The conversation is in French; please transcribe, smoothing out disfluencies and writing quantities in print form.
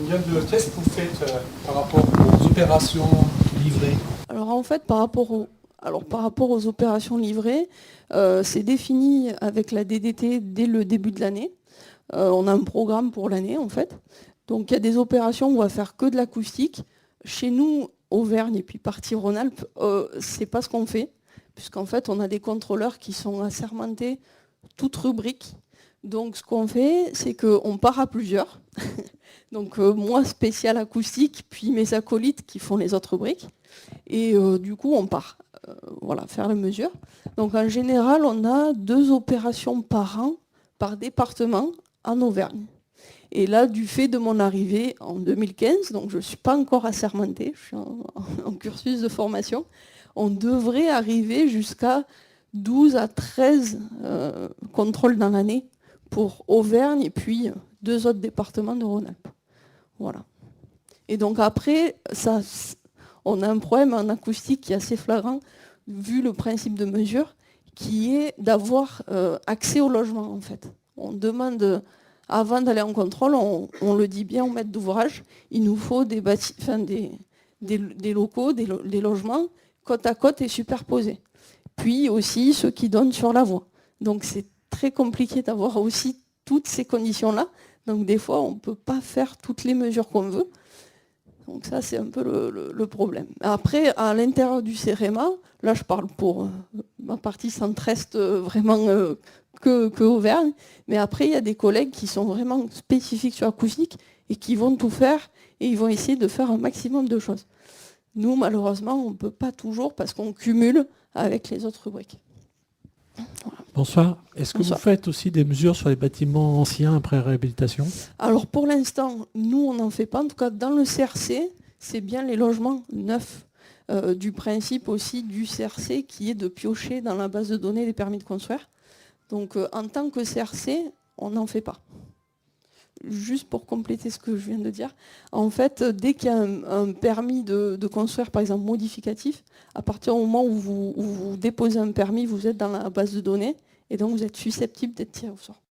Combien de tests vous faites par rapport aux opérations livrées? Alors en fait, par rapport aux opérations livrées, c'est défini avec la DDT dès le début de l'année. On a un programme pour l'année en fait. Donc il y a des opérations où on va faire que de l'acoustique. Chez nous, Auvergne et puis partie Rhône-Alpes, c'est pas ce qu'on fait, puisqu'en fait on a des contrôleurs qui sont assermentés, toute rubrique. Donc ce qu'on fait, c'est qu'on part à plusieurs. Donc moi spécial acoustique, puis mes acolytes qui font les autres rubriques. Et du coup on part voilà, faire la mesure. Donc en général, on a 2 opérations par an, par département, en Auvergne. Et là, du fait de mon arrivée en 2015, donc je ne suis pas encore assermentée, je suis en cursus de formation, on devrait arriver jusqu'à 12 à 13 contrôles dans l'année pour Auvergne et puis 2 autres départements de Rhône-Alpes. Voilà. Et donc après, on a un problème en acoustique qui est assez flagrant, vu le principe de mesure, qui est d'avoir accès au logement en fait. On demande, avant d'aller en contrôle, on le dit bien au maître d'ouvrage, il nous faut des locaux, des logements côte à côte et superposés. Puis aussi ceux qui donnent sur la voie. Donc c'est très compliqué d'avoir aussi toutes ces conditions-là. Donc des fois, on ne peut pas faire toutes les mesures qu'on veut. Donc ça, c'est un peu le problème. Après, à l'intérieur du CEREMA, là je parle pour ma partie centre-est vraiment que Auvergne, mais après, il y a des collègues qui sont vraiment spécifiques sur l'acoustique et qui vont tout faire et ils vont essayer de faire un maximum de choses. Nous, malheureusement, on ne peut pas toujours parce qu'on cumule avec les autres rubriques. Voilà. Bonsoir. Est-ce que vous faites aussi des mesures sur les bâtiments anciens après réhabilitation? Alors pour l'instant, nous, on n'en fait pas. En tout cas, dans le CRC, c'est bien les logements neufs. Du principe aussi du CRC qui est de piocher dans la base de données des permis de construire. Donc en tant que CRC, on n'en fait pas. Juste pour compléter ce que je viens de dire, en fait, dès qu'il y a un permis de construire, par exemple modificatif, à partir du moment où vous déposez un permis, vous êtes dans la base de données et donc vous êtes susceptible d'être tiré au sort.